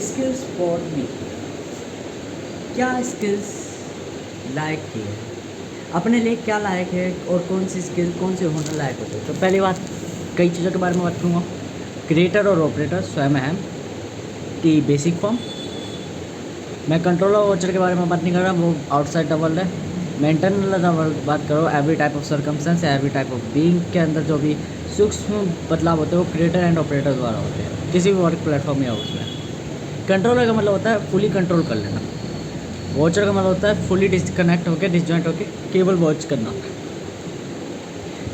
Skills for me, क्या skills लायक है, अपने लिए क्या लायक है और कौन सी स्किल कौन से होने लायक होते हैं। तो पहली बात, कई चीज़ों के बारे में बात करूँगा। क्रिएटर और ऑपरेटर स्वयं अहम की बेसिक फॉर्म। मैं कंट्रोलर और वॉचर के बारे में बात नहीं कर रहा, वो आउटसाइड द वर्ल्ड है। मैं इंटरनल द वर्ल्ड बात करो, every type of circumstance, every type of being के अंदर जो भी सूक्ष्म बदलाव होते हैं वो क्रिएटर एंड ऑपरेटर द्वारा होते हैं किसी भी वर्क प्लेटफॉर्म या उसमें। कंट्रोलर का मतलब होता है फुली कंट्रोल कर लेना। वॉचर का मतलब होता है फुली डिस्कनेक्ट होकर डिसजॉइंट होकर केवल वॉच करना।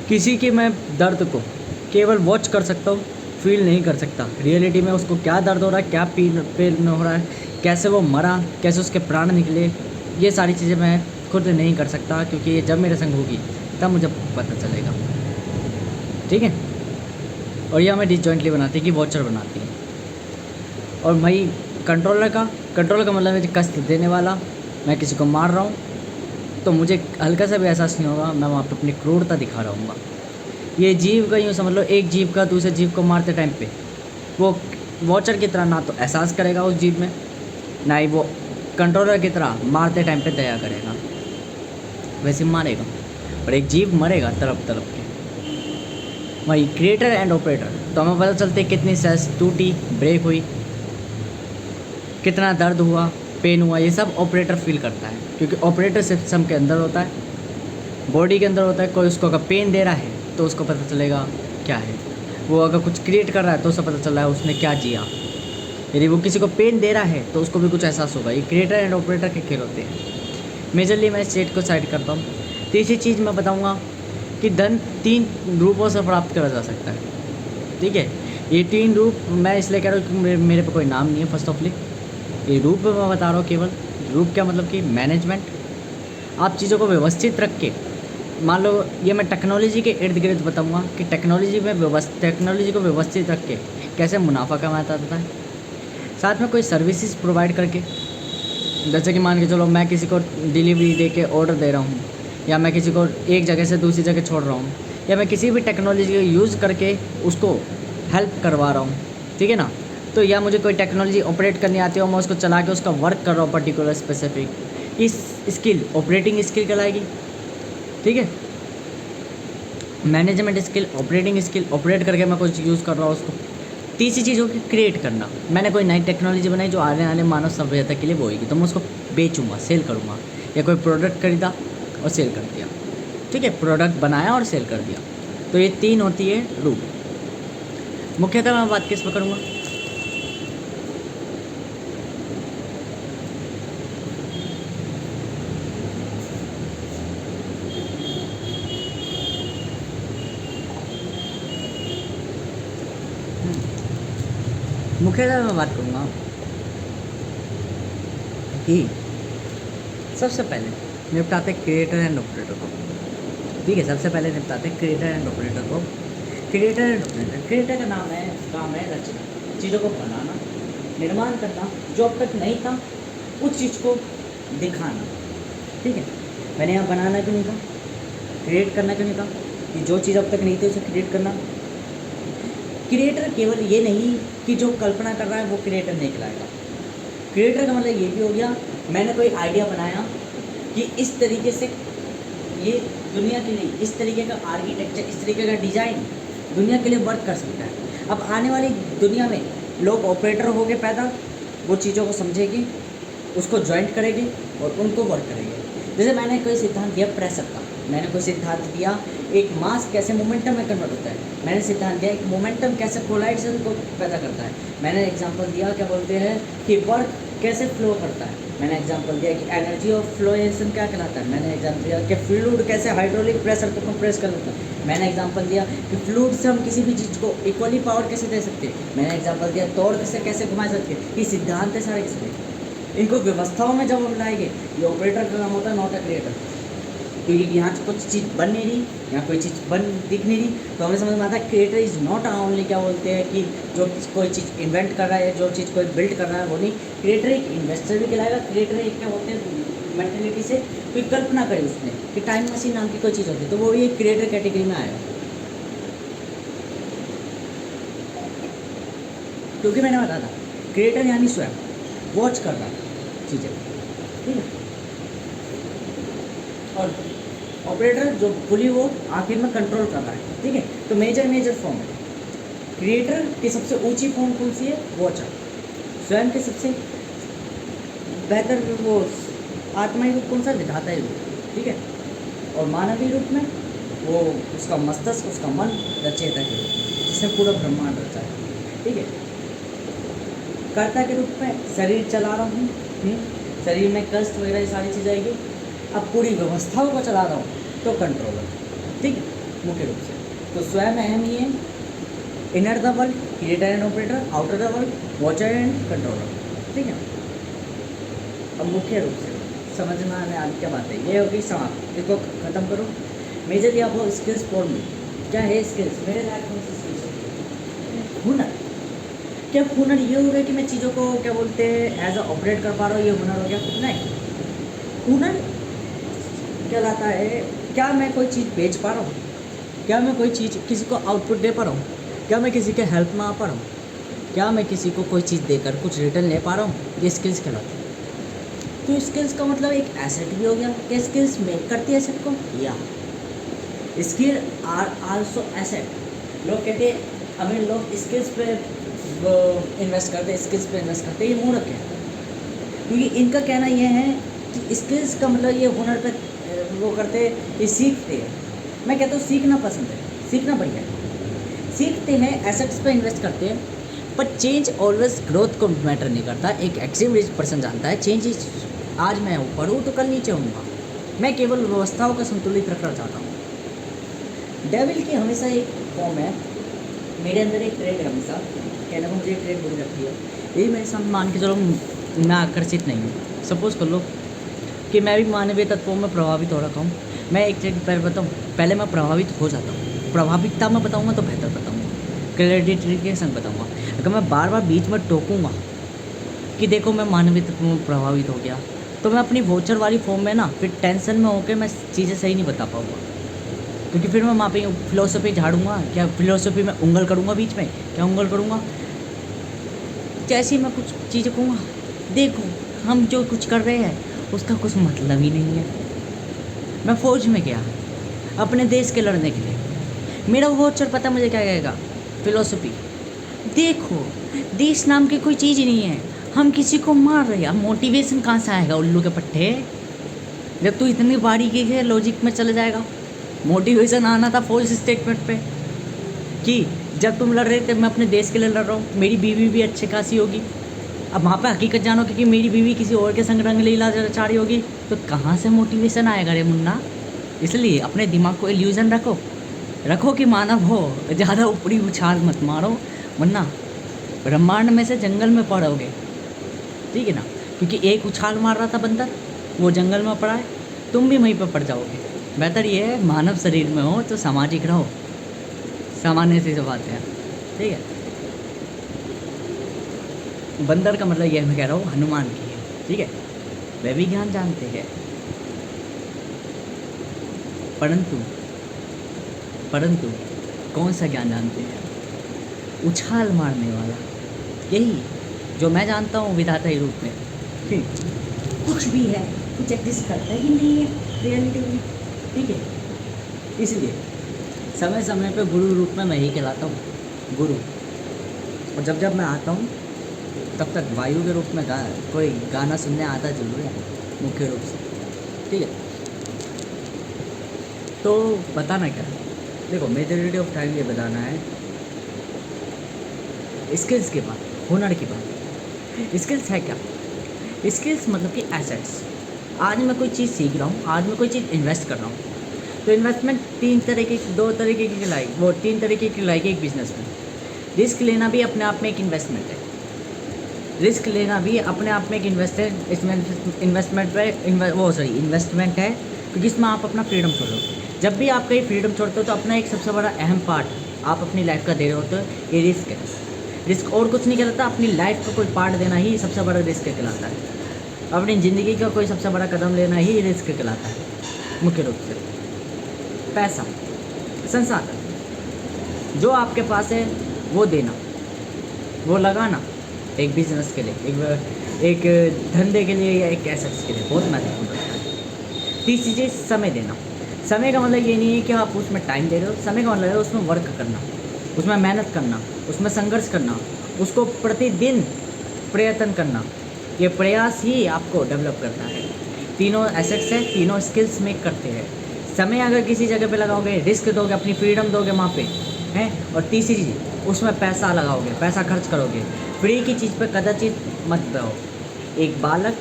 किसी के मैं दर्द को केवल वॉच कर सकता हूँ, फील नहीं कर सकता। रियलिटी में उसको क्या दर्द हो रहा है, क्या पेन हो रहा है, कैसे वो मरा, कैसे उसके प्राण निकले, ये सारी चीज़ें मैं खुद नहीं कर सकता, क्योंकि ये जब मेरे संग होगी तब मुझे पता चलेगा। ठीक है। और ये हमें डिसजॉइंटली बनाती है कि वॉचर बनाती है। और वही कंट्रोलर का मतलब है कष्ट देने वाला। मैं किसी को मार रहा हूँ तो मुझे हल्का सा भी एहसास नहीं होगा, मैं वहाँ पे अपनी क्रूरता दिखा रहूँगा। ये जीव का यूँ समझ लो, एक जीव का दूसरे जीव को मारते टाइम पे वो वॉचर की तरह ना तो एहसास करेगा उस जीव में, ना ही वो कंट्रोलर की तरह मारते टाइम पे दया करेगा, वैसे मारेगा। और एक जीव मरेगा तड़प तड़प के। वही क्रिएटर एंड ऑपरेटर, तो हमें पता चलते कितनी सेल्स टूटी, ब्रेक हुई, कितना दर्द हुआ, पेन हुआ, ये सब ऑपरेटर फील करता है, क्योंकि ऑपरेटर सिस्टम के अंदर होता है, बॉडी के अंदर होता है। कोई उसको अगर पेन दे रहा है तो उसको पता चलेगा क्या है। वो अगर कुछ क्रिएट कर रहा है तो उसे पता चल रहा है उसने क्या जिया। यदि वो किसी को पेन दे रहा है तो उसको भी कुछ एहसास होगा। ये क्रिएटर एंड ऑपरेटर के खेल होते हैं। मेजरली मैं स्टेट को साइड करता हूँ। तीसरी चीज़ मैं बताऊँगा कि धन 3 रूपों से प्राप्त करा जा सकता है। ठीक है। ये 3 रूप मैं इसलिए कह रहा हूँ क्योंकि मेरे पे कोई नाम नहीं है। फर्स्ट ऑफली ये रूप मैं बता रहा हूँ केवल। रूप क्या मतलब कि मैनेजमेंट। आप चीज़ों को व्यवस्थित रख के, मान लो ये मैं टेक्नोलॉजी के इर्द गिर्द बताऊँगा कि टेक्नोलॉजी को व्यवस्थित रख के कैसे मुनाफा कमाया जाता है। साथ में कोई सर्विसेज प्रोवाइड करके, जैसे कि मान के चलो मैं किसी को डिलीवरी दे के ऑर्डर दे रहा हूँ, या मैं किसी को एक जगह से दूसरी जगह छोड़ रहा हूँ, या मैं किसी भी टेक्नोलॉजी का यूज़ करके उसको हेल्प करवा रहा हूँ। ठीक है ना। तो या मुझे कोई टेक्नोलॉजी ऑपरेट करनी आती है और मैं उसको चला के उसका वर्क कर रहा हूँ पर्टिकुलर स्पेसिफिक, इस स्किल ऑपरेटिंग स्किल कहलाएगी। ठीक है। Management skill, operating skill, operate करके मैं कुछ यूज़ कर रहा हूँ उसको। तीसरी चीज़ होगी क्रिएट करना। मैंने कोई नई टेक्नोलॉजी बनाई जो आने वाले मानव सभ्यता के लिए वो होगी, तो मैं उसको बेचूँगा, सेल करूँगा। या कोई प्रोडक्ट खरीदा और सेल कर दिया। ठीक है। प्रोडक्ट बनाया और सेल कर दिया। तो ये 3 होती है रूप। मुख्यतः मैं बात किस पर करूँगा? मुख्यतः मैं बात करूँगा कि सबसे पहले निपटाते क्रिएटर एंड ऑपरेटर को। ठीक है। सबसे पहले निपटाते क्रिएटर एंड ऑपरेटर को। क्रिएटर का काम है रचना, चीज़ों को बनाना, निर्माण करना, जो अब तक नहीं था उस चीज़ को दिखाना। ठीक है। मैंने यहाँ बनाना क्यों नहीं कहा, क्रिएट करना क्यों नहीं कहा, कि जो चीज़ अब तक नहीं थी उसे क्रिएट करना। क्रिएटर केवल ये नहीं कि जो कल्पना कर रहा है वो क्रिएटर नहीं कहलाएगा। क्रिएटर का मतलब ये भी हो गया, मैंने कोई आइडिया बनाया कि इस तरीके से ये दुनिया के लिए इस तरीके का आर्किटेक्चर, इस तरीके का डिज़ाइन दुनिया के लिए वर्क कर सकता है। अब आने वाली दुनिया में लोग ऑपरेटर हो गए पैदा, वो चीज़ों को समझेंगे, उसको ज्वाइंट करेंगे और उनको वर्क करेंगे। जैसे मैंने कोई सिद्धांत दिया प्रेशर का, मैंने कोई सिद्धांत दिया एक मास कैसे मोमेंटम में कन्वर्ट होता है, मैंने सिद्धांत दिया एक मोमेंटम कैसे कोलाइजन को पैदा करता है, मैंने एग्जांपल दिया क्या बोलते हैं कि वर्क कैसे फ्लो करता है, मैंने एग्जांपल दिया कि एनर्जी ऑफ फ्लोएशन क्या कहलाता है, मैंने एग्जांपल दिया कि फ्लूइड कैसे हाइड्रोलिक प्रेशर को कंप्रेस कर देता है, मैंने एग्जांपल दिया कि फ्लूइड से हम किसी भी चीज़ को इक्वली पावर कैसे दे सकते हैं, मैंने एग्जांपल दिया तौर से कैसे घुमा सकते हैं। ये सिद्धांत है सारे किसके, इनको व्यवस्थाओं में जब हम लाएंगे, ये ऑपरेटर का काम होता है, नॉट अ क्रिएटर। क्योंकि यहाँ कुछ चीज़ बन नहीं रही, यहाँ कोई चीज़ दिख नहीं रही, तो हमें समझ में आता है क्रिएटर इज़ नॉट ओनली क्या बोलते हैं कि जो कोई चीज़ इन्वेंट कर रहा है, जो चीज़ कोई बिल्ड कर रहा है वो नहीं। क्रिएटर एक इन्वेस्टर भी कहलाएगा। क्रिएटर एक क्या बोलते हैं मेंटेलिटी से कोई कल्पना करे उसने कि टाइम मशीन नाम की कोई चीज़ होती है, तो वो भी एक क्रिएटर कैटेगरी में आएगा। क्योंकि मैंने बताया था क्रिएटर यानी स्वयं वॉच कर रहा है चीज़ें, ठीक है। और ऑपरेटर जो फुली वो आखिर में कंट्रोल कर रहा है, ठीक है। तो मेजर फॉर्म है। क्रिएटर की सबसे ऊंची फॉर्म कौन सी है? वॉचर। स्वयं के सबसे बेहतर वो आत्माई रूप कौन सा? विधाता ही रूप, ठीक है। और मानवीय रूप में वो उसका मस्तिष्क, उसका मन, रचयिता के रूप में, जिसने पूरा ब्रह्मांड रचा है, ठीक है। कर्ता के रूप में शरीर चला रहा हूँ, शरीर में कष्ट वगैरह ये सारी चीज़ आएगी। अब पूरी व्यवस्थाओं को चला रहा हूँ तो कंट्रोलर, ठीक है, मुख्य रूप से। तो स्वयं अहम ही है, inner the world, creator and operator, outer the world, watcher and controller, ठीक है। अब मुख्य रूप से समझ में आने वाली क्या बात है, ये होगी समाप्त। इसको खत्म करो। मेजरली आप स्किल्स फॉर मी, क्या है स्किल्स? मेरे लाइफ में स्किल्स हुनर। क्या हुनर ये हो गया कि मैं चीज़ों को क्या बोलते हैं एज अ ऑपरेट कर पा रहा हूँ, ये हुनर हो गया? नहीं। हुनर क्या लाता है? क्या मैं कोई चीज़ बेच पा रहा हूँ? क्या मैं कोई चीज़ किसी को आउटपुट दे पा रहा हूँ? क्या मैं किसी के हेल्प में आ पा रहा हूँ? क्या मैं किसी को कोई चीज़ देकर कुछ रिटर्न ले पा रहा हूँ? ये स्किल्स कहलाती है। तो स्किल्स का मतलब एक एसेट भी हो गया। क्या स्किल्स मेक करती है एसेट को? या स्किल आर आल्सो एसेट। लोग कहते हैं अमीर लोग स्किल्स पे इन्वेस्ट करते हैं, स्किल्स पे इन्वेस्ट करते हैं, ये मूर्ख है। क्योंकि इनका कहना यह है कि स्किल्स का मतलब ये हुनर पे वो करते हैं, ये सीखते हैं। मैं कहता हूँ सीखना पसंद है, सीखना बढ़िया है। सीखते हैं, एसेट्स पे इन्वेस्ट करते हैं, पर चेंज ऑलवेज ग्रोथ को मैटर नहीं करता। एक एक्सट्रीम रिच पर्सन जानता है चेंज इज, आज मैं ऊपर हूँ तो कल नीचे हूँगा। मैं केवल व्यवस्थाओं का संतुलित रखना चाहता हूँ। डेविल की हमेशा एक फॉर्म है, मेरे अंदर एक ट्रेड है हमेशा, कहने को मुझे एक ट्रेड बुरी लगती है। यही मेरे सामने मान के चलो मैं आकर्षित नहीं हूँ। सपोज़ कर लो कि मैं भी मानवीय तत्वों में प्रभावित हो रखा हूँ। मैं एक चीज़ बताऊँ, पहले मैं प्रभावित हो जाता हूँ। प्रभावितता में बताऊँगा तो बेहतर बताऊँगा, क्रेडिट के संग बताऊँगा। अगर मैं बार बार बीच में टोकूँगा कि देखो मैं मानवीय तत्वों में प्रभावित हो गया, तो मैं अपनी वोचर वाली फॉर्म में ना फिर टेंशन में होकर मैं चीज़ें सही नहीं बता पाऊँगा। क्योंकि फिर मैं वहाँ पे फिलोसफी झाड़ूंगा, क्या फिलोसफी में उंगल करूँगा, बीच में क्या उंगल करूँगा? जैसे ही मैं कुछ चीज़ें कहूँगा, देखो हम जो कुछ कर रहे हैं उसका कुछ मतलब ही नहीं है। मैं फ़ौज में गया अपने देश के लड़ने के लिए, मेरा वोचर पता मुझे क्या कहेगा? फिलोसफी। देखो देश नाम की कोई चीज़ ही नहीं है, हम किसी को मार रहे हैं। अब मोटिवेशन कहाँ से आएगा उल्लू के पट्टे? जब तू इतनी बारीकी के लॉजिक में चले जाएगा। मोटिवेशन आना था फॉल्स स्टेटमेंट पे कि जब तुम लड़ रहे थे मैं अपने देश के लिए लड़ रहा हूँ, मेरी बीवी भी अच्छी खासी होगी। अब वहाँ पे हकीकत जानो कि मेरी बीवी किसी और के संग रंग लीला चाह रही होगी, तो कहाँ से मोटिवेशन आएगा रे मुन्ना? इसलिए अपने दिमाग को इल्यूजन रखो कि मानव हो, ज़्यादा ऊपरी उछाल मत मारो वरना ब्रह्मांड में से जंगल में पड़ोगे, ठीक है ना। क्योंकि एक उछाल मार रहा था बंदर, वो जंगल में पड़ा है, तुम भी वहीं पर पड़ जाओगे। बेहतर ये है मानव शरीर में हो तो सामाजिक रहो, सामान्य सी बातें हैं, ठीक है। बंदर का मतलब यह मैं कह रहा हूँ हनुमान की है, ठीक है। वे भी ज्ञान जानते हैं, परंतु कौन सा ज्ञान जानते हैं? उछाल मारने वाला, यही जो मैं जानता हूँ विधाता ही रूप में, ठीक। कुछ भी है, कुछ एग्जिस्ट करता ही नहीं है रियलिटी में, ठीक है। इसलिए समय समय पे गुरु रूप में मैं ही कहलाता हूँ, गुरु। और जब मैं आता हूँ तब तक वायु के रूप में कोई गाना सुनने आता जरूर है, मुख्य रूप से, ठीक है। तो बताना क्या है? देखो मेजॉरिटी ऑफ टाइम ये बताना है स्किल्स के बाद, हुनर की बात। स्किल्स है क्या? स्किल्स मतलब कि एसेट्स। आज मैं कोई चीज़ सीख रहा हूँ, आज मैं कोई चीज़ इन्वेस्ट कर रहा हूँ, तो इन्वेस्टमेंट तीन तरीके की लाइक एक बिजनेस में। रिस्क लेना भी अपने आप में एक इन्वेस्टमेंट है, रिस्क लेना भी अपने आप में एक इन्वेस्टमेंट है, क्योंकि इसमें आप अपना फ्रीडम छोड़ रहे हो। जब भी आप कहीं फ्रीडम छोड़ते हो तो अपना एक सबसे बड़ा अहम पार्ट आप अपनी लाइफ का दे रहे होते हो, ये रिस्क है। रिस्क और कुछ नहीं कहलाता, अपनी लाइफ का कोई पार्ट देना ही सबसे बड़ा रिस्क कहलाता है। अपनी ज़िंदगी का कोई सबसे बड़ा कदम लेना ही रिस्क कहलाता है, मुख्य रूप से। पैसा, संसाधन जो आपके पास है वो देना, वो लगाना, है एक बिजनेस के लिए, एक धंधे के लिए या एक एसेट्स के लिए बहुत महत्वपूर्ण होता है। तीसरी चीज़ समय देना। समय का मतलब ये नहीं है कि आप उसमें टाइम दे रहे हो, समय का मतलब है उसमें वर्क करना, उसमें मेहनत करना, उसमें संघर्ष करना, उसको प्रतिदिन प्रयत्न करना। ये प्रयास ही आपको डेवलप करता है। तीनों एसेट्स है, तीनों स्किल्स मेक करते हैं। समय अगर किसी जगह पे लगाओगे, रिस्क दोगे, अपनी फ्रीडम दोगे वहाँ पे हैं, और तीसरी चीज़ उसमें पैसा लगाओगे, पैसा खर्च करोगे। फ्री की चीज़ पे कदाचित मत रहो। एक बालक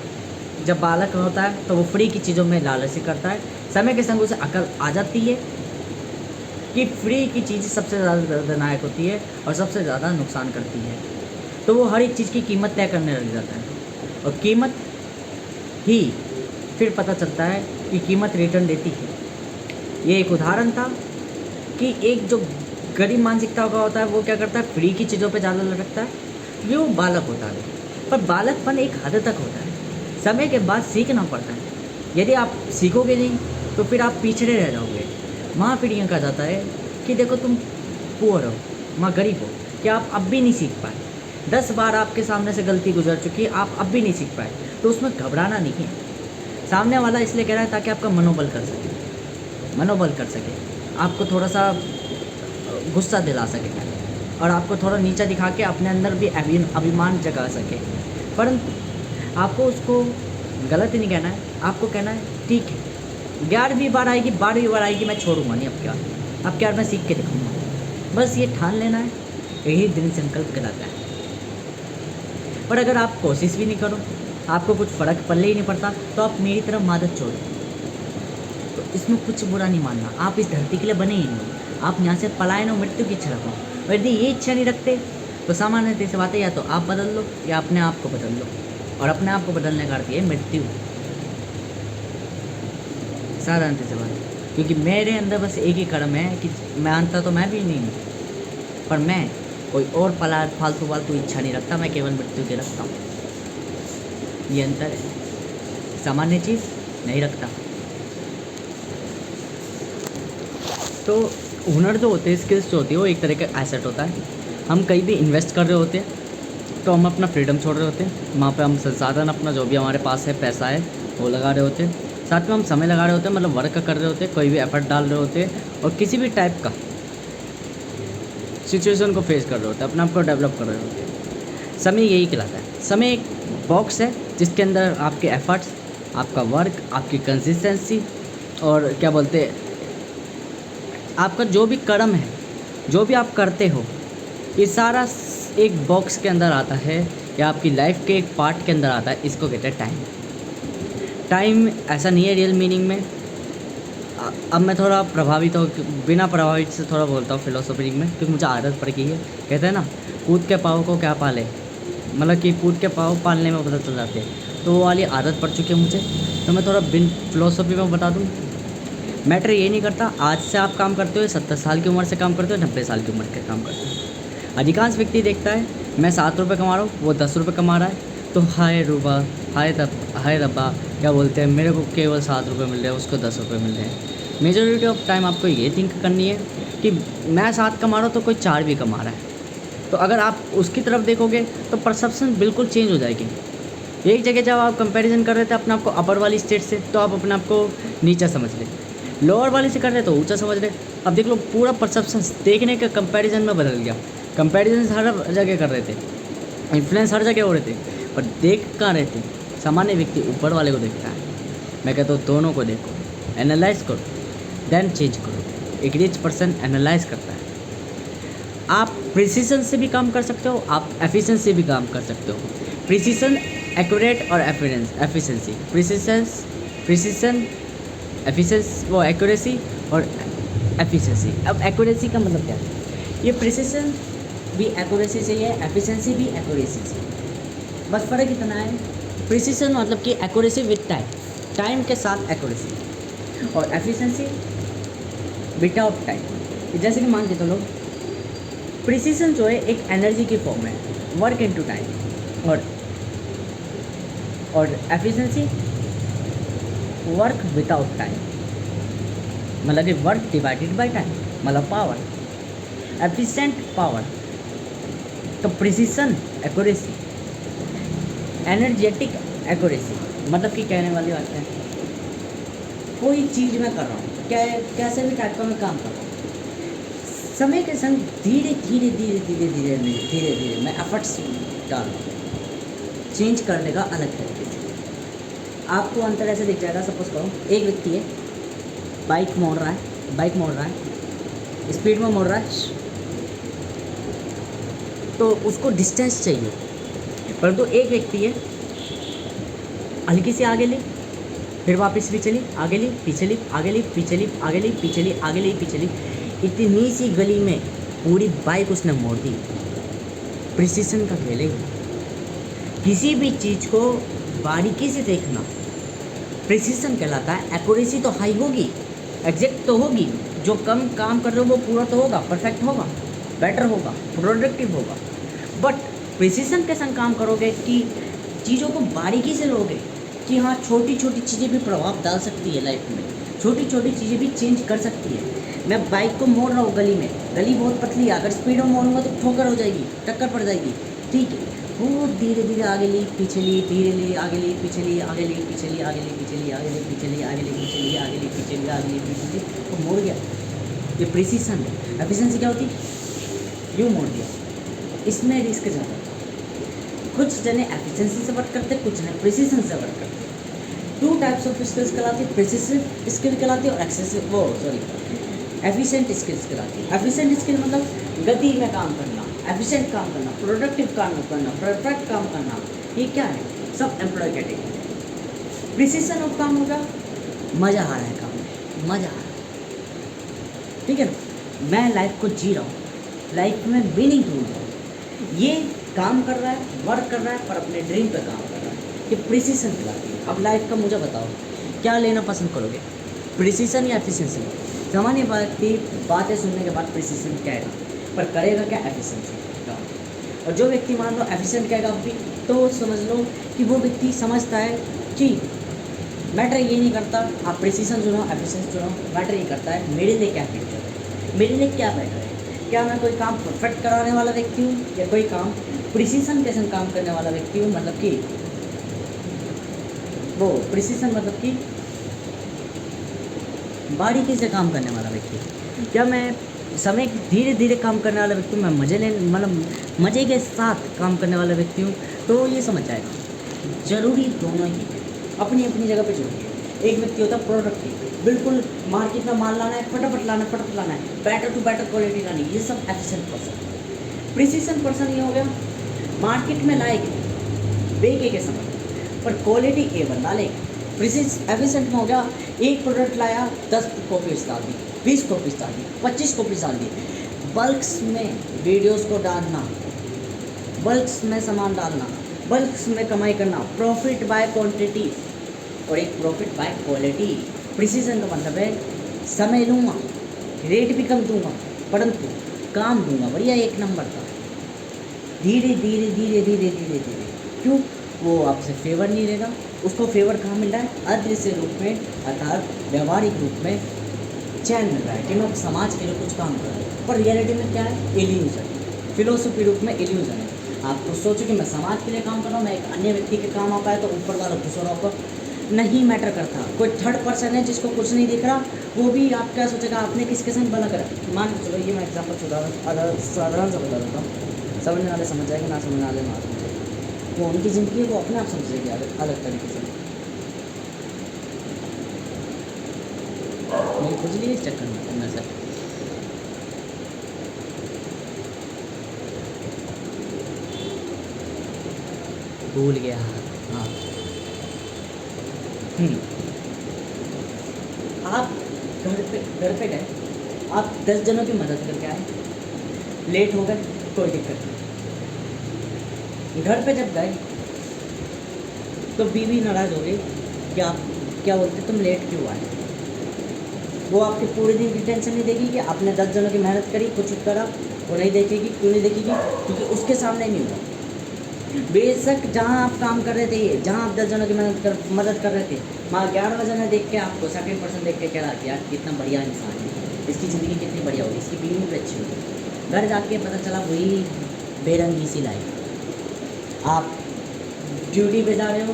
जब बालक होता है तो वो फ्री की चीज़ों में लालची करता है। समय के संग उसे अकल आ जाती है कि फ्री की चीज़ सबसे ज़्यादा दर्दनाक होती है और सबसे ज़्यादा नुकसान करती है। तो वो हर एक चीज़ की कीमत तय करने लग जाता है, और कीमत ही फिर पता चलता है कि कीमत रिटर्न देती है। ये एक उदाहरण था कि एक जो गरीब मानसिकता का होता है वो क्या करता है, फ्री की चीज़ों पे ज़्यादा लटकता है, क्योंकि वो बालक होता है। पर बालकपन एक हद तक होता है, समय के बाद सीखना पड़ता है। यदि आप सीखोगे नहीं तो फिर आप पिछड़े रह जाओगे। माँ पीढ़ियों कहा जाता है कि देखो तुम पुअर हो, माँ गरीब हो, कि आप अब भी नहीं सीख पाए। 10 बार आपके सामने से गलती गुजर चुकी है, आप अब भी नहीं सीख पाए, तो उसमें घबराना नहीं है। सामने वाला इसलिए कह रहा है ताकि आपका मनोबल कर सके, आपको थोड़ा सा गुस्सा दिला सके और आपको थोड़ा नीचा दिखा के अपने अंदर भी अभिमान जगा सके। परंतु आपको उसको गलत नहीं कहना है, आपको कहना है ठीक है, 11वीं बार आएगी, 12वीं बार आएगी, मैं छोड़ूंगा नहीं अब क्या मैं सीख के दिखाऊंगा। बस ये ठान लेना है, यही दृढ़ संकल्प कहलाता है। पर अगर आप कोशिश भी नहीं करो, आपको कुछ फ़र्क पल्ले ही नहीं पड़ता, तो आप मेरी तरफ मादत छोड़ो। तो इसमें कुछ बुरा नहीं मानना, आप इस धरती के लिए बने ही नहीं। आप यहाँ से पलायन और मृत्यु की इच्छा रखो, और यदि ये इच्छा नहीं रखते तो सामान्य से बात है, या तो आप बदल लो या अपने आप को बदल लो, और अपने आप को बदलने का अर्थ ये मृत्यु। साधारण से बात, क्योंकि मेरे अंदर बस एक ही कर्म है कि मानता तो मैं भी नहीं हूँ, पर मैं कोई और फालतू इच्छा नहीं रखता, मैं केवल मृत्यु की रखता हूँ। ये अंतर है, सामान्य चीज़ नहीं रखता। तो हुनर जो होते हैं, स्किल्स जो होती है, वो एक तरह का एसेट होता है। हम कहीं भी इन्वेस्ट कर रहे होते हैं तो हम अपना फ्रीडम छोड़ रहे होते हैं, वहाँ पे हम संसाधन अपना जो भी हमारे पास है, पैसा है, वो लगा रहे होते हैं। साथ में हम समय लगा रहे होते हैं, मतलब वर्क कर रहे होते हैं, कोई भी एफर्ट डाल रहे होते हैं, और किसी भी टाइप का सिचुएशन को फेस कर रहे होते हैं, अपने आप को डेवलप कर रहे होते हैं। समय यही कहलाता है। समय एक बॉक्स है जिसके अंदर आपके एफर्ट्स, आपका वर्क, आपकी कंसिस्टेंसी, और क्या बोलते हैं, आपका जो भी कर्म है, जो भी आप करते हो, ये सारा एक बॉक्स के अंदर आता है, या आपकी लाइफ के एक पार्ट के अंदर आता है। इसको कहते हैं टाइम। टाइम ऐसा नहीं है रियल मीनिंग में। अब मैं थोड़ा प्रभावित हो, बिना प्रभावित से थोड़ा बोलता हूँ फिलोसॉफी में, क्योंकि मुझे आदत पड़ गई है। कहते हैं ना, कूद के पाँव को क्या पाले, मतलब कि कूद के पाँव पालने में पता चल जाते हैं। तो वो वाली आदत पड़ चुकी है मुझे। तो मैं थोड़ा बिन फिलोसॉफी में बता दूँ, मैटर ये नहीं करता आज से आप काम करते हो, 70 साल की उम्र से काम करते हो, 90 साल की उम्र के काम करते हो। अधिकांश व्यक्ति देखता है मैं 7 रुपये कमा रहा हूँ, वो 10 रुपये कमा रहा है, तो हाय रब्बा क्या बोलते हैं, मेरे को केवल 7 रुपये मिल रहे हैं, उसको 10 रुपये मिल रहे हैं। मेजॉरिटी ऑफ टाइम आपको ये थिंक करनी है कि मैं 7 कमा रहा हूँ तो कोई 4 भी कमा रहा है। तो अगर आप उसकी तरफ देखोगे तो परसेप्शन बिल्कुल चेंज हो जाएगी। एक जगह जब आप कंपैरिजन कर रहे थे अपने आप को अपर वाली स्टेट से, तो आप अपने आप को नीचा समझ रहे, लोअर वाली से कर रहे तो ऊंचा समझ रहे। अब देख लो, पूरा परसेप्शन देखने का कंपैरिजन में बदल गया। कंपैरिजन हर जगह कर रहे थे, इन्फ्लुएंस हर जगह हो रहे थे, पर देख कहाँ रहे थे। सामान्य व्यक्ति ऊपर वाले को देखता है। मैं कहता हूँ दोनों को देखो, एनालाइज करो, देन चेंज करो। एक रिच पर्सन एनालाइज करता है। आप प्रिसीजन से भी काम कर सकते हो, आप एफिशिएंसी से भी काम कर सकते हो। प्रिसीजन, एक्यूरेट और एफिशिएंसी। प्रिसीजन, एफिशिएंसी, वो एक्यूरेसी और एफिशिएंसी। अब एक्यूरेसी का मतलब क्या है? ये प्रिसीजन भी एक्यूरेसी से है, एफिशिएंसी भी एक्यूरेसी से। बस फ़र्क इतना है, प्रिसीजन मतलब कि एक्यूरेसी विद टाइम, टाइम के साथ एक्यूरेसी, और एफिशिएंसी विदाउट टाइम। जैसे कि मान के चलो, प्रिसीजन जो है एक एनर्जी की फॉर्म है, वर्क इनटू टाइम, और एफिशिएंसी वर्क विदाउट टाइम, मतलब कि वर्क डिवाइडेड बाय टाइम, मतलब पावर, एफिशिएंट पावर। तो प्रिसीजन एक्यूरेसी, एनर्जेटिक एक्यूरेसी, मतलब कि कहने वाली बात है, कोई चीज़ मैं कर रहा हूँ, क्या कैसे भी टाइप का मैं काम कर रहा हूँ, समय के संग धीरे धीरे धीरे धीरे धीरे धीरे धीरे मैं एफर्ट्स डाल रहा हूँ चेंज करने का अलग तरीके से। आपको अंतर ऐसे दिख जाएगा, सपोज करो एक व्यक्ति है, बाइक मोड़ रहा है, स्पीड में मोड़ रहा है, तो उसको डिस्टेंस चाहिए, परंतु एक व्यक्ति है, हल्की से आगे ली, फिर वापस पीछे ली, आगे ली, पीछे ली, आगे ली, पीछे ली, आगे ली, पीछे ली, आगे ली, पीछे ली, इतनी सी गली में पूरी बाइक उसने मोड़ दी। प्रिसीशन का खेल है। किसी भी चीज़ को बारीकी से देखना प्रिसीशन कहलाता है। एक्यूरेसी तो हाई होगी, एग्जैक्ट तो होगी, जो कम काम कर रहे हो वो पूरा तो होगा, परफेक्ट होगा, बेटर होगा, प्रोडक्टिव होगा, बट प्रिसीशन के संग काम करोगे कि चीज़ों को बारीकी से लोगे कि हाँ छोटी छोटी चीज़ें भी प्रभाव डाल सकती है लाइफ में, छोटी छोटी चीज़ें भी चेंज कर सकती है। मैं बाइक को मोड़ रहा हूँ गली में, गली बहुत पतली है, अगर स्पीड में मोड़ूंगा तो ठोकर हो जाएगी, टक्कर पड़ जाएगी, ठीक है, बहुत धीरे धीरे आगे ली, पीछे ली, धीरे ली, आगे ली, पीछे ली, आगे ली, पीछे ली, आगे ली, पीछे ली, आगे ली, पीछे ली, आगे ली, पीछे ली, आगे ली, पीछे ली, आगे ली, पीछे ली, तो मोड़ गया। ये प्रिसीशन है। एफिशिएंसी क्या होती, यूँ मोड़ दिया, इसमें रिस्क ज़्यादा। कुछ जने एफिशिएंसी से वर्क करते, कुछ जने प्रिसीशन से वर्क करते। टू टाइप्स ऑफ स्किल्स कहलाती है, प्रिसीशन स्किल कहलाती है और एफिशिएंट स्किल्स कहलाती है। एफिशिएंट स्किल मतलब गति में काम करना, एफिशिएंट काम करना, प्रोडक्टिव काम करना, परफेक्ट काम करना, ये क्या है, सब एम्प्लॉय कैटेगरी। प्रिसीशन ऑफ काम होगा, मज़ा आ रहा है काम में, मज़ा आ रहा है, ठीक है ना, मैं लाइफ को जी रहा हूँ, लाइफ में मीनिंग ढूंढ रहा हूँ, ये काम कर रहा है, वर्क कर रहा है, पर अपने ड्रीम पे काम कर रहा है, ये प्रिसीशन कहलाती है। अब लाइफ का मुझे बताओ क्या लेना पसंद करोगे, प्रिसीशन या एफिशिएंसी? सामान्य बातें सुनने के बाद प्रिसीशन कहेगा, पर करेगा क्या, एफिशिएंसी का। और जो व्यक्ति मान लो एफिशिएंट कहेगा भी, तो समझ लो कि वो व्यक्ति समझता है कि मैटर ये नहीं करता, आप प्रिसीशन चुनो, एफिशिएंसी चुनो, मैटर ये करता है मेरे लिए क्या बेटर है, मेरे लिए क्या बेटर है, क्या मैं कोई काम परफेक्ट कराने वाला व्यक्ति हूँ या कोई काम प्रिसीशन के संग काम करने वाला व्यक्ति हूँ, मतलब कि वो प्रिसीशन मतलब कि बारीकी से काम करने वाला व्यक्ति, क्या मैं समय धीरे धीरे काम करने वाला व्यक्ति हूँ, मैं मतलब मज़े के साथ काम करने वाला व्यक्ति हूँ, तो ये समझ जाएगा। जरूरी दोनों ही अपनी अपनी जगह पे जरूरी है। एक व्यक्ति होता है प्रोडक्टिव, बिल्कुल मार्केट में माल लाना है, फटाफट लाना है, फटाफट लाना है, बेटर टू बेटर क्वालिटी लानी, ये सब एफिशिएंट पर्सन। प्रिसीशन पर्सन ये हो गया, मार्केट में लाएगा बेके के समय पर क्वालिटी ए बंदा लेगा। एफिशिएंट में हो गया, एक प्रोडक्ट लाया, 10 कॉपीज डाल दी, 20 कॉपीज डाल दी, 25 कॉपीज डाल दी, बल्क्स में वीडियोस को डालना, बल्क्स में सामान डालना, बल्क्स में कमाई करना, प्रॉफिट बाय क्वांटिटी और एक प्रॉफिट बाय क्वालिटी। प्रिसीजन का मतलब है समय लूँगा, रेट भी कम दूंगा, परंतु काम दूंगा बढ़िया एक नंबर का, धीरे धीरे धीरे धीरे धीरे धीरे। क्यों, वो आपसे फेवर नहीं लेगा, उसको फेवर कहाँ मिल रहा है, अदृश्य रूप में, अर्थात व्यवहारिक रूप में चैन मिल रहा है कि मैं समाज के लिए कुछ काम कर रहा हूँ, पर रियलिटी में क्या है, इल्यूजन, फिलोसफी रूप में इल्यूजन है। आप तो सोचो कि मैं समाज के लिए काम कर रहा हूँ, मैं एक अन्य व्यक्ति के काम आ पाए तो ऊपर वाला खुश हो रहा होगा, नहीं मैटर करता। कोई थर्ड पर्सन है जिसको कुछ नहीं दिख रहा, वो भी आप क्या सोचेगा, आपने किसके संग भला करा। मान के चलो, ये मैं एग्जाम्पल साधारण सा बता देता हूँ, समझने वाले समझ जाएगा, ना समझने वाले ना समझ जाएगा, वो उनकी ज़िंदगी है, वो अपने आप समझेगी अलग तरीके से। नहीं खुजली इस चक्कर में करना सर, भूल गया। हाँ, आप घर पे गए, आप 10 जनों की मदद करके आए, लेट हो गए, कोई दिक्कत नहीं। घर पे जब गए तो बीवी नाराज़ हो गई कि आप क्या बोलते तुम लेट क्यों आए। वो आपके पूरे दिन की टेंशन नहीं देगी कि आपने 10 जनों की मेहनत करी, कुछ करा, वो नहीं देखेगी। क्यों नहीं देखेगी, क्योंकि उसके सामने नहीं हुआ। बेशक जहाँ आप काम कर रहे थे, जहाँ आप 10 जनों की मदद कर रहे थे, वहाँ 11 जने देख के आपको सेकंड पर्सन देख के कह रहा कि यार कितना बढ़िया इंसान है, इसकी ज़िंदगी कितनी बढ़िया होगी, इसकी बीवी भी अच्छी होगी। घर जाके पता चला वही बेरंगी सी लाइफ। आप ड्यूटी पे जा रहे हो,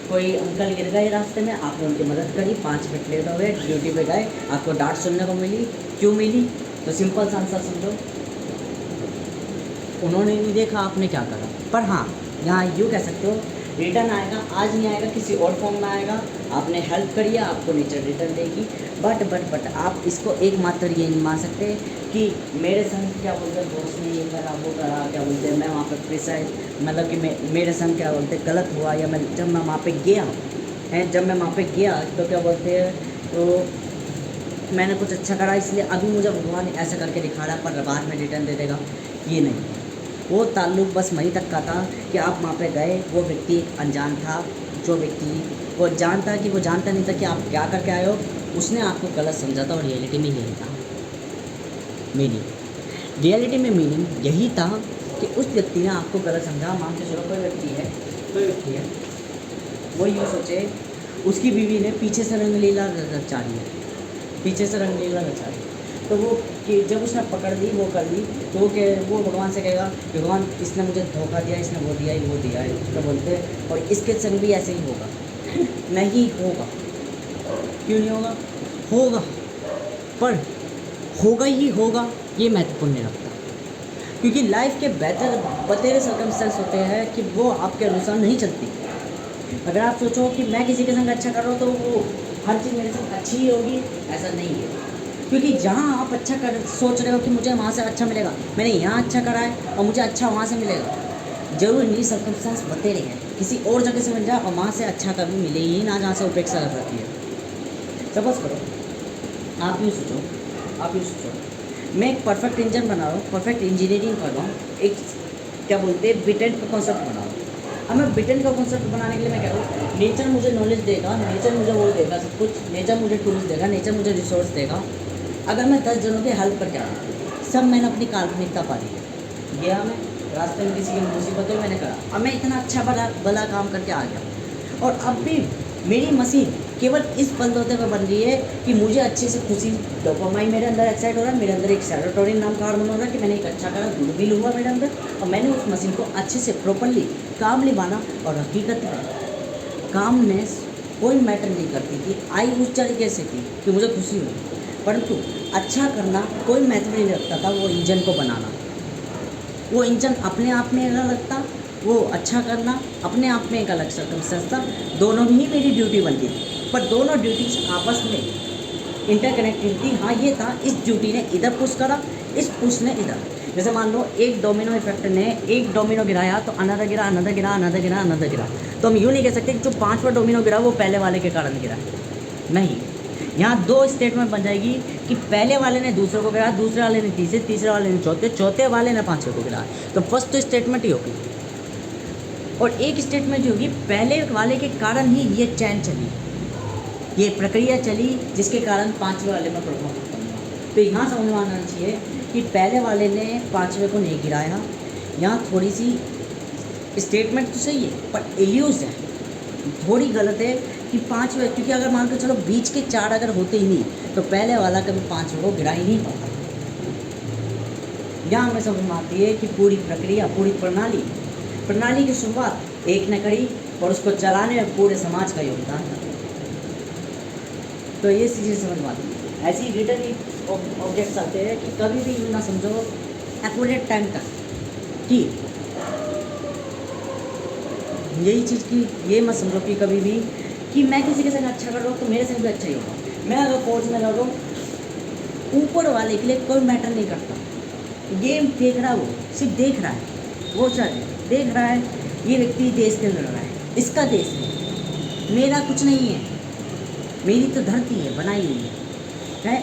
कोई अंकल गिर गए रास्ते में, आपने उनकी मदद करी, 5 मिनट लेट हो गए, ड्यूटी पे गए, आपको डांट सुनने को मिली, क्यों मिली? तो सिंपल सा आंसर समझो, उन्होंने नहीं देखा आपने क्या करा। पर हाँ, यहाँ यूँ कह सकते हो रिटर्न आएगा, आज नहीं आएगा, किसी और फॉर्म में आएगा, आपने हेल्प करी है, आपको नेचर रिटर्न देगी। बट आप इसको एकमात्र ये नहीं मान सकते कि मेरे संग क्या बोलते हैं दोस्त ने ये करा वो करा, क्या बोलते हैं मैं वहाँ पर प्रिसाइज, मतलब कि मेरे संग क्या बोलते हैं गलत हुआ, या मैं जब मैं वहाँ पे गया हैं, जब मैं वहाँ पे गया तो क्या बोलते हैं, तो मैंने कुछ अच्छा करा इसलिए अभी मुझे भगवान ऐसा करके दिखा रहा है पर बाद में रिटर्न दे देगा, ये नहीं। वो ताल्लुक़ बस वहीं तक का था कि आप वहाँ पे गए, वो व्यक्ति एक अनजान था, जो व्यक्ति वो जानता कि वो जानता नहीं था कि आप क्या करके आए हो, उसने आपको गलत समझा था। और रियलिटी में यही था मीनिंग, रियलिटी में मीनिंग यही था कि उस व्यक्ति ने आपको गलत समझा। मान के चलो कोई व्यक्ति है वो यूँ सोचे उसकी बीवी ने पीछे से रंगलीला रचा दी है, पीछे से रंगलीला रचा दी, तो वो कि जब उसने पकड़ ली वो कर ली, तो वो भगवान से कहेगा भगवान इसने मुझे धोखा दिया, इसने वो दिया है, तो बोलते हैं और इसके संग भी ऐसे ही होगा। नहीं होगा, क्यों नहीं होगा? होगा, पर होगा ही होगा, ये महत्वपूर्ण नहीं रखता, क्योंकि लाइफ के बतेरे सर्कमस्टेंस होते हैं कि वो आपके अनुसार नहीं चलती। अगर आप सोचो कि मैं किसी के संग अच्छा कर रहा हूँ तो वो हर चीज़ मेरे संग अच्छी ही होगी, ऐसा नहीं है। क्योंकि जहाँ आप अच्छा सोच रहे हो कि मुझे वहाँ से अच्छा मिलेगा, मैंने यहाँ अच्छा करा है और मुझे अच्छा वहाँ से मिलेगा, जरूर नहीं, सर्कमस्टेंस बतेरे हैं, किसी और जगह से मिल जाए और वहाँ से अच्छा कभी मिले ही ना, जहाँ से उपेक्षा कर रखी है। सपोज करो आप यूँ सोचो मैं एक परफेक्ट इंजन बना रहा हूँ, परफेक्ट इंजीनियरिंग कर रहा हूँ, एक क्या बोलते हैं बिटेंट का कॉन्सेप्ट बना रहा हूँ। अब मैं बिटेंट का कॉन्सेप्ट बनाने के लिए मैं कह रहा हूँ नेचर मुझे नॉलेज देगा, नेचर मुझे वो देगा सब कुछ, नेचर मुझे टूल्स देगा, नेचर मुझे रिसोर्स देगा। अगर मैं 10 जनों की हेल्प करके आऊँ, सब मैंने अपनी काल्पनिकता पा ली है, गया मैं रास्ते में किसी की मुसीबत हुई मैंने करा, अब मैं इतना अच्छा भला काम करके आ गया, और अब भी मेरी मशीन केवल इस बंदोते पर बन रही है कि मुझे अच्छे से खुशी, डोपामाइन मेरे अंदर एक्साइट हो रहा है, मेरे अंदर एक सेरोटोनिन नाम का हार्मोन हो रहा है कि मैंने एक अच्छा करा, गुडविल हुआ मेरे अंदर, और मैंने उस मशीन को अच्छे से प्रॉपरली कामली माना। और हकीकत में कामनेस कोई मैटर नहीं करती थी, आई उस तरीके से थी कि मुझे खुशी हुई, परंतु अच्छा करना कोई महत्व नहीं रखता था। वो इंजन को बनाना, वो इंजन अपने आप में अलग लगता, वो अच्छा करना अपने आप में एक अलग सर्कमस्टेंस था, दोनों ही मेरी ड्यूटी बनती थी, पर दोनों ड्यूटीज आपस में इंटरकनेक्टेड थी। हाँ ये था, इस ड्यूटी ने इधर पुश करा, इस पुश ने इधर, जैसे मान लो एक डोमिनो इफेक्ट ने एक डोमिनो गिराया तो अनदर गिरा, अनदर गिरा, अनदर गिरा, अनदर गिरा, तो हम यूँ नहीं कह सकते कि जो 5वां डोमिनो गिरा वो पहले वाले के कारण गिरा, नहीं। यहाँ 2 स्टेटमेंट बन जाएगी कि पहले वाले ने दूसरे को गिराया, दूसरे वाले ने तीसरे, तीसरे वाले ने चौथे, चौथे वाले ने 5वें को गिराया, तो फर्स्ट तो स्टेटमेंट ही होगी, और एक स्टेटमेंट होगी पहले वाले के कारण ही ये चैन चली, ये प्रक्रिया चली, जिसके कारण 5वें वाले में प्रभाव पड़ा। तो यहाँ समझ में आना चाहिए कि पहले वाले ने 5वें को नहीं गिराया। यहाँ थोड़ी सी स्टेटमेंट तो सही है पर इल्यूज है, थोड़ी गलत है कि 5वें, क्योंकि अगर मान के चलो बीच के 4 अगर होते ही नहीं तो पहले वाला कभी 5वें को गिरा ही नहीं पाता। यहाँ हमें समझ में आती है कि पूरी प्रक्रिया, पूरी प्रणाली की शुरुआत एक ने करी और उसको चलाने में पूरे समाज का योगदान था। तो ये चीज़ें समझ में आती है। ऐसी रिटर्न ऑब्जेक्ट्स आते हैं कि कभी भी यूँ ना समझो एक्यूरेट टाइम तक कि यही चीज़ की, ये मत समझो कि कभी भी कि मैं किसी के संग अच्छा कर रहा हूँ तो मेरे संग भी अच्छा ही होगा। मैं अगर फौज में लड़ रहा हूँ, ऊपर वाले के लिए कोई मैटर नहीं करता, गेम देख रहा है, वो सिर्फ देख रहा है, वो चल देख रहा है, ये व्यक्ति देश के लड़ रहा है, इसका देश है, मेरा कुछ नहीं है, मेरी तो धरती है बनाई हुई है।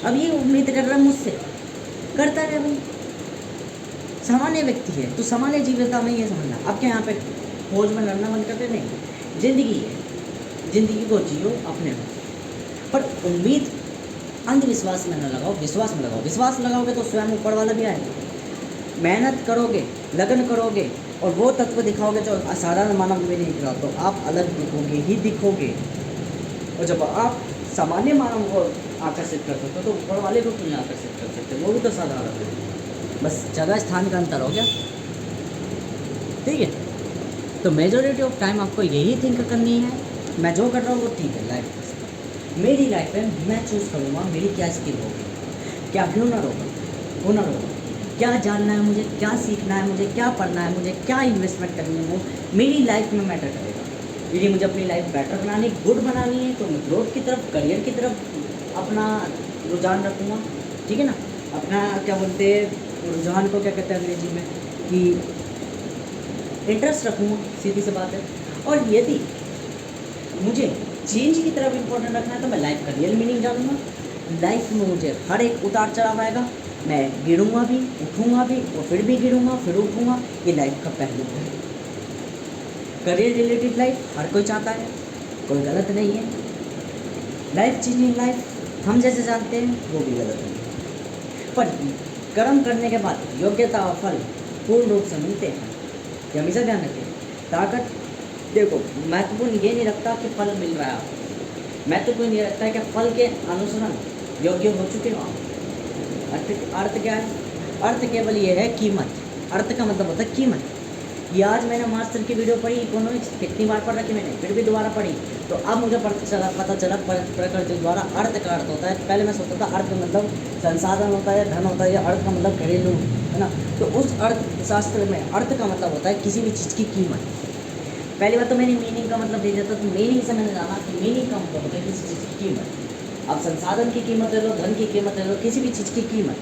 अब ये उम्मीद कर रहा है मुझसे, करता है भाई, सामान्य व्यक्ति है तो सामान्य जीवनता में ये समझना। अब क्या यहाँ पे फौज में लड़ना बंद करते नहीं, जिंदगी है, जिंदगी को जियो अपने में, पर उम्मीद अंधविश्वास में न लगाओ, विश्वास में लगाओ। विश्वास लगाओगे तो स्वयं ऊपर वाला भी आएगा, मेहनत करोगे, लगन करोगे और वो तत्व दिखाओगे जो असाधारण मानव में नहीं दिखा, तो आप अलग दिखोगे ही दिखोगे। और जब आप सामान्य मानव को आकर्षित कर सकते हो तो ऊपर वाले को क्यों नहीं आकर्षित कर सकते, वो भी तो साधारण है, बस जगह स्थान का अंतर हो गया, ठीक है। तो मेजॉरिटी ऑफ टाइम आपको यही थिंक करनी है, मैं जो कर रहा हूँ वो ठीक है, लाइफ मेरी लाइफ में मैं चूज़ करूँगा मेरी क्या स्किल होगी, क्या हुनर होगा, क्या जानना है मुझे, क्या सीखना है मुझे, क्या पढ़ना है मुझे, क्या इन्वेस्टमेंट करनी है, वो मेरी लाइफ में मैटर करेगा। यदि मुझे अपनी लाइफ बेटर बनानी, गुड बनानी है, तो मैं ग्रोथ की तरफ, करियर की तरफ अपना रुझान रखूँगा, ठीक है ना। अपना क्या बोलते हैं रुझान को, क्या कहते हैं अंग्रेजी में, कि इंटरेस्ट रखूँगा, सीधी सी बात है। और यदि मुझे चेंज की तरफ इम्पोर्टेंट रखना है तो मैं लाइफ का रियल मीनिंग जानूँगा। लाइफ में मुझे हर एक उतार चढ़ाव आएगा, मैं गिरूँगा भी, उठूँगा भी, और फिर भी गिरूँगा, फिर उठूँगा, ये लाइफ का पहलू है। करियर रिलेटेड लाइफ हर कोई चाहता है, कोई गलत नहीं है। लाइफ चेंजिंग लाइफ हम जैसे जानते हैं वो भी गलत नहीं है, पर कर्म करने के बाद योग्यता और फल पूर्ण रूप से मिलते हैं, ये हमेशा ध्यान रखें। ताकत देखो, महत्वपूर्ण ये नहीं रखता कि फल मिल रहा है आपको, महत्वपूर्ण ये रखता है कि फल के अनुसरण योग्य हो चुके हो आप। अर्थ क्या है? अर्थ केवल ये है कीमत। अर्थ का मतलब होता है कीमत। ये आज मैंने मास्टर की वीडियो पढ़ी, इकोनॉमिक्स कितनी बार पढ़ रखी मैंने, फिर भी दोबारा पढ़ी, तो अब मुझे पता चला प्रकृति द्वारा अर्थ का अर्थ होता है। पहले मैं सोचता था अर्थ मतलब संसाधन होता है, धन होता है, या अर्थ का मतलब घरेलू, है ना। तो उस अर्थशास्त्र में अर्थ का मतलब होता है किसी भी चीज़ की कीमत। पहली बार तो मैंने मीनिंग का मतलब दे दिया था, तो मीनिंग से मैंने जाना कि मीनिंग का मतलब होता है किसी चीज़ की कीमत। अब संसाधन की कीमत ले लो, धन की कीमत ले लो, किसी भी चीज़ की कीमत।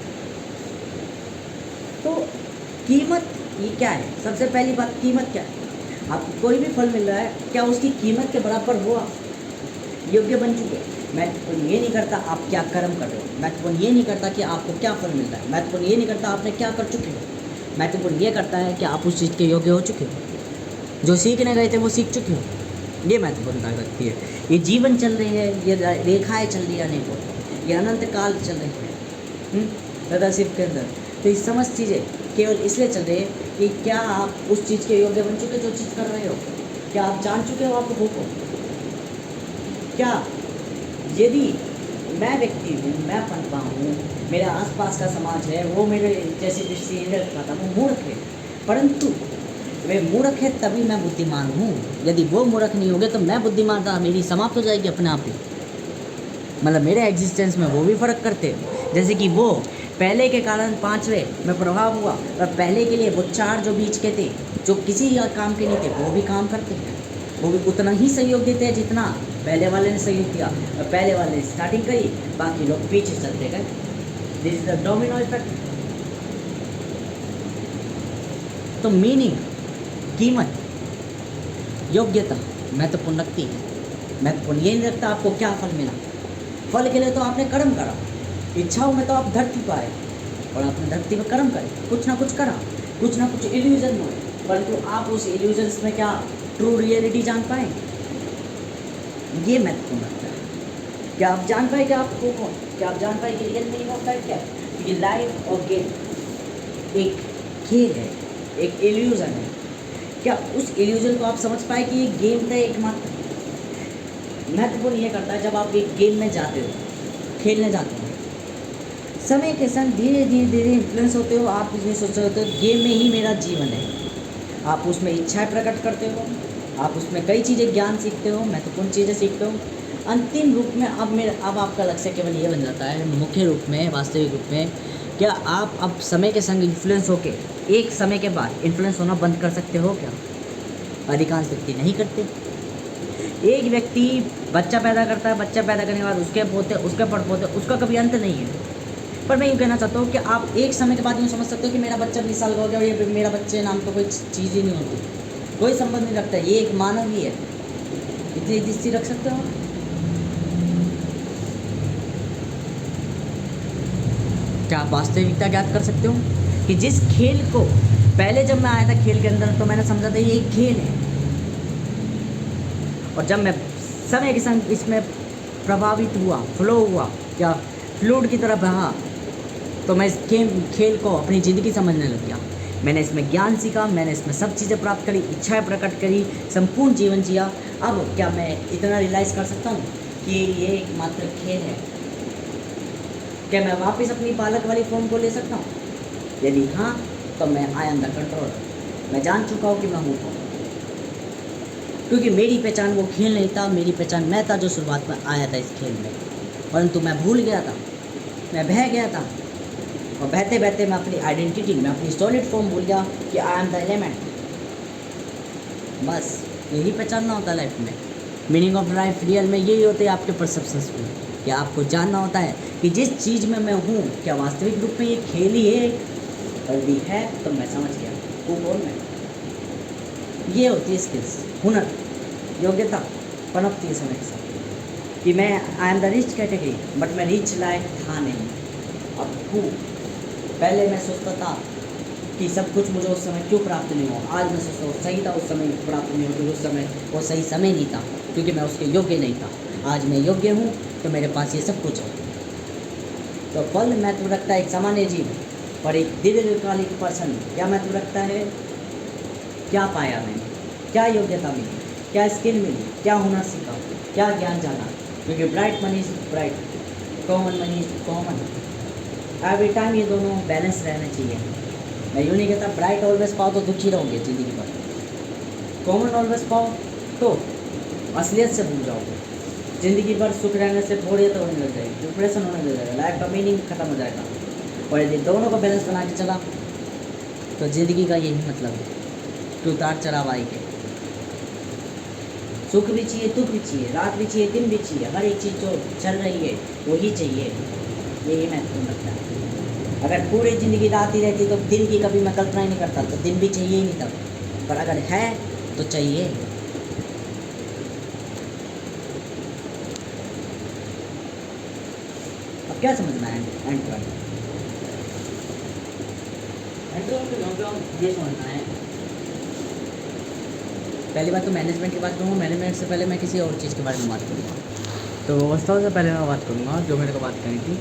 तो कीमत ये क्या है? सबसे पहली बात, कीमत क्या है? आपको कोई भी फल मिल रहा है, क्या उसकी कीमत के बराबर हो आप योग्य बन चुके? महत्वपूर्ण ये नहीं करता आप क्या कर्म कर रहे हो, महत्वपूर्ण ये नहीं करता कि आपको क्या फल मिल रहा है, महत्वपूर्ण ये नहीं करता आपने क्या कर चुके हो, महत्वपूर्ण ये करता है कि आप उस चीज़ के योग्य हो चुके हो, जो सीखने गए थे वो सीख चुके हो। ये महत्वपूर्णता रखती है। ये जीवन चल रही है, ये रेखाएँ चल रही है अनेकों, ये अनंत काल चल रही है सदाशिव के अंदर। तो ये समस्त चीज़ें केवल इसलिए चल रही है कि क्या आप उस चीज़ के योग्य बन चुके जो चीज़ कर रहे हो, क्या आप जान चुके हो आपको को, क्या यदि मैं व्यक्ति हूँ, मैं पनपा हूँ, मेरे आसपास का समाज है वो मेरे जैसी दृष्टि नहीं रखता था, वो मूर्ख है, परंतु वे मूर्ख है तभी मैं बुद्धिमान हूँ। यदि वो मूर्ख नहीं होंगे तो मैं बुद्धिमान था, मेरी समाप्त हो जाएगी अपने आप ही, मतलब मेरे एग्जिस्टेंस में वो भी फ़र्क करते। जैसे कि वो पहले के कारण पांचवें में प्रभाव हुआ, और पहले के लिए वो चार जो बीच के थे, जो किसी काम के नहीं थे, वो भी काम करते हैं, वो भी उतना ही सहयोग देते हैं जितना पहले वाले ने सहयोग किया। और पहले वाले ने स्टार्टिंग करी, बाकी लोग पीछे चलते गए। This is the domino effect. तो मीनिंग, कीमत, योग्यता महत्वपूर्ण रखती है। महत्वपूर्ण ये नहीं रखता आपको क्या फल मिला, फल के लिए तो आपने कर्म करा, इच्छाओं में तो आप धरती पर आए और आपने धरती पर कर्म करे, कुछ ना कुछ करा, कुछ ना कुछ इल्यूजन हुए, परंतु आप उस इल्यूजन्स में क्या ट्रू रियलिटी जान पाए, ये महत्वपूर्ण लगता है। क्या आप जान पाए कि आप को कौन, क्या आप जान पाए कि रियल मीनिंग होता है क्या? क्योंकि लाइफ और गेम एक खेल है, एक इल्यूजन है। क्या उस इल्यूजन को आप समझ पाए कि ये गेम का एकमात्र? महत्वपूर्ण ये करता है जब आप एक गेम में जाते हो, खेलने जाते हो, समय के संग धीरे धीरे इन्फ्लुएंस होते हो, आप इसमें सोच रहे होते हो गेम में ही मेरा जीवन है, आप उसमें इच्छाएं प्रकट करते हो, आप उसमें कई चीज़ें ज्ञान सीखते हो, महत्वपूर्ण चीज़ें सीखते हो। अंतिम रूप में अब आपका लक्ष्य केवल ये बन जाता है, मुख्य रूप में, वास्तविक रूप में, क्या आप अब समय के संग इन्फ्लुएंस होके एक समय के बाद इन्फ्लुएंस होना बंद कर सकते हो क्या? अधिकांश व्यक्ति नहीं करते। एक व्यक्ति बच्चा पैदा करता है, बच्चा पैदा करने के बाद उसके पोते, उसके पड़पोते, उसका कभी अंत नहीं है। पर मैं यूँ कहना चाहता हूँ कि आप एक समय के बाद यूँ समझ सकते हो कि मेरा बच्चा 20 साल का हो गया और ये मेरा बच्चे नाम तो कोई चीज़ ही नहीं होती, कोई संबंध नहीं रखता, ये एक मानव ही है। इतनी दृष्टि रख सकते हो? क्या आप वास्तविकता ज्ञात कर सकते हो कि जिस खेल को पहले जब मैं आया था खेल के अंदर तो मैंने समझा था ये एक खेल है, और जब मैं समय के संग इसमें प्रभावित हुआ, फ्लो हुआ, क्या फ्लूइड की तरह बहा, तो मैं इस खेल को अपनी ज़िंदगी समझने लग गया। मैंने इसमें ज्ञान सीखा, मैंने इसमें सब चीज़ें प्राप्त करी, इच्छाएं प्रकट करी, संपूर्ण जीवन जिया। अब क्या मैं इतना रियलाइज़ कर सकता हूँ कि ये एकमात्र खेल है? क्या मैं वापस अपनी बालक वाली फॉर्म को ले सकता हूँ? यदि हाँ, तो मैं आई एम द कंट्रोलर, मैं जान चुका हूँ कि मैं हूँ कौन। क्योंकि मेरी पहचान वो खेल नहीं था, मेरी पहचान मैं था जो शुरुआत में आया था इस खेल में, परंतु मैं भूल गया था, मैं बह गया था, और बहते बहते मैं अपनी आइडेंटिटी, मैं अपनी सॉलिड फॉर्म भूल गया कि आई एम द एलिमेंट। बस यही पहचानना होता है लाइफ में। मीनिंग ऑफ लाइफ रियल में यही होते हैं आपके परसेप्शंस में, कि आपको जानना होता है कि जिस चीज़ में मैं हूँ क्या वास्तविक रूप में ये खेल ही है, यदि है तो मैं समझ गया वो कौन मैं। ये होती है स्किल्स, हुनर, योग्यता पनपती है समय के साथ, कि मैं I am the rich category, but मैं रिच लायक था नहीं, अब हूँ। पहले मैं सोचता था कि सब कुछ मुझे उस समय क्यों प्राप्त नहीं हुआ, आज मैं सोचता हूँ सही था उस समय प्राप्त नहीं हुआ, क्योंकि उस समय वो सही समय नहीं था, क्योंकि मैं उसके योग्य नहीं था। आज मैं योग्य हूँ तो मेरे पास ये सब कुछ है। तो फल महत्व रखता है एक सामान्य जीव पर एक दीर्घकालिक पर्सन क्या महत्व रखता है, क्या पाया मैंने, क्या योग्यता मिली, क्या स्किल मिली, क्या हुनर सीखा, क्या ज्ञान जाना। क्योंकि bright money is bright, common money is common. Every time ये दोनों बैलेंस रहना चाहिए। मैं यूँ नहीं कहता ब्राइट ऑलवेज पाओ तो दुखी रहोगे ज़िंदगी भर, कॉमन ऑलवेज पाओ तो असलियत से भूल जाओगे, ज़िंदगी भर सुख रहने से बोरियत होने लग जाएगी, डिप्रेशन होने लग जाएगा, लाइफ का मीनिंग खत्म हो जाएगा। और यदि दोनों का बैलेंस बना के चला तो ज़िंदगी का यही मतलब है कि उतार चढ़ाव आएंगे, सुख भी चाहिए, दुख भी चाहिए, रात भी चाहिए, दिन भी चाहिए, हर एक चीज़ जो चल रही है वही चाहिए, यही महत्वपूर्ण लगता है। अगर पूरी ज़िंदगी रात ही रहती तो दिन की कभी मैं कल्पना ही नहीं करता, तो दिन भी चाहिए ही नहीं तब, पर अगर है तो चाहिए। अब क्या समझना है एंड टू एंड ये समझना है। पहली बात तो मैनेजमेंट की बात करूँगा, मैनेजमेंट से पहले मैं किसी और चीज़ के बारे में बात करूँगा। तो सबसे पहले मैं बात करूँगा जो मेरे को बात करनी थी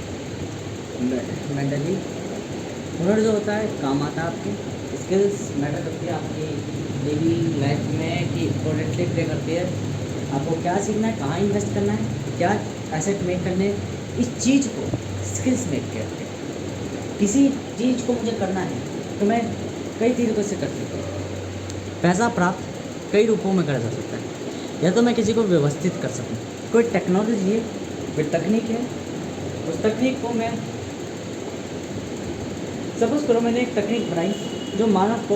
मेंटली। हुनर जो होता है काम आता है, आपकी स्किल्स मैटर करती है आपकी डेली लाइफ में कि इम्पोर्टेंटली प्ले करती है। आपको क्या सीखना है, कहाँ इन्वेस्ट करना है, क्या एसेट मेक करने, इस चीज़ को स्किल्स मेक करते हैं। किसी चीज़ को मुझे करना है तो मैं कई तरीक़ों से कर सकता हूँ। पैसा प्राप्त कई रूपों में करा जा सकता है, या तो मैं किसी को व्यवस्थित कर सकूँ, कोई टेक्नोलॉजी है, कोई तकनीक है, उस तकनीक को मैं सपोज करो मैंने एक तकनीक बनाई जो मानव को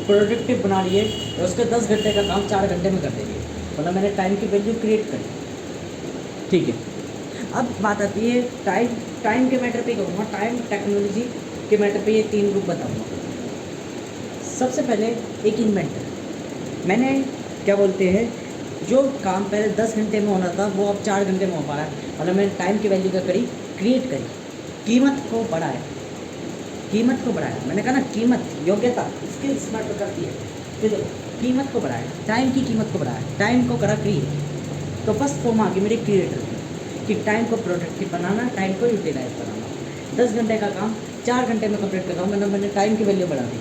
प्रोडक्टिव बना रही है और उसके 10 घंटे का काम 4 घंटे में कर देगी, मतलब मैंने टाइम की वैल्यू क्रिएट करी। ठीक है, अब बात आती है टाइम के मैटर पे कहूँगा, टाइम टेक्नोलॉजी के मैटर पे ये 3 ग्रुप बताऊँगा। सबसे पहले एक इन्वेंटर, मैंने क्या बोलते हैं जो काम पहले 10 घंटे में होना था वो अब 4 घंटे में हो पा रहा है, मतलब मैंने टाइम की वैल्यू क्या करी, क्रिएट करी, कीमत को बढ़ाया, कीमत को बढ़ाया। मैंने कहा ना कीमत, योग्यता, स्किल्स मैटर करती है, तो देखो कीमत को बढ़ाया, टाइम की कीमत को बढ़ाया, टाइम को करा क्रिएट। तो फर्स्ट फॉर्म आ गई मेरी क्रिएटर की, कि टाइम को प्रोडक्टिव बनाना, टाइम को यूटिलाइज बनाना। 10 घंटे का काम 4 घंटे में कंप्लीट कर रहा हूँ, मैंने टाइम की वैल्यू बढ़ा दी,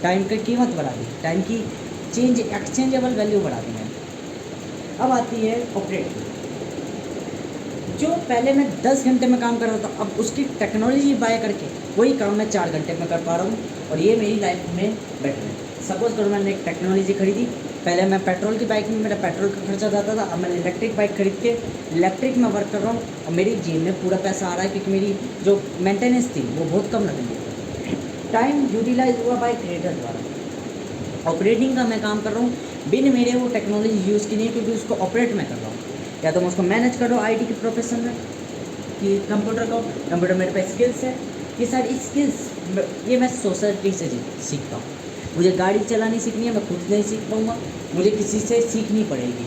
टाइम की कीमत बढ़ा दी, टाइम की एक्सचेंजेबल वैल्यू बढ़ा दी मैंने। अब आती है ऑपरेट, जो पहले मैं 10 घंटे में काम कर रहा था अब उसकी टेक्नोलॉजी बाय करके वही काम मैं 4 घंटे में कर पा रहा हूँ, और ये मेरी लाइफ में बेटर है। सपोज करो मैंने एक टेक्नोलॉजी खरीदी, पहले मैं पेट्रोल की बाइक में मेरा पेट्रोल का खर्चा जाता था, अब मैंने इलेक्ट्रिक बाइक खरीद के इलेक्ट्रिक में वर्क कर रहा हूँ, और मेरी जेब में पूरा पैसा आ रहा है, क्योंकि मेरी जो मेंटेनेंस थी वो बहुत कम लग रही है। टाइम यूटिलाइज हुआ बाय क्रिएटर द्वारा। ऑपरेटिंग का मैं काम कर रहा हूँ, बिन मेरे वो टेक्नोलॉजी यूज़ की नहीं, क्योंकि उसको ऑपरेट मैं कर रहा हूँ, या तो मैं उसको मैनेज कर रहा हूँ आईटी के प्रोफेशन में, कि कंप्यूटर मेरे पास स्किल्स है, ये सारी स्किल्स ये मैं सोसाइटी से सीखता हूँ। मुझे गाड़ी चलानी सीखनी है, मैं खुद नहीं सीख पाऊँगा, मुझे किसी से सीखनी पड़ेगी।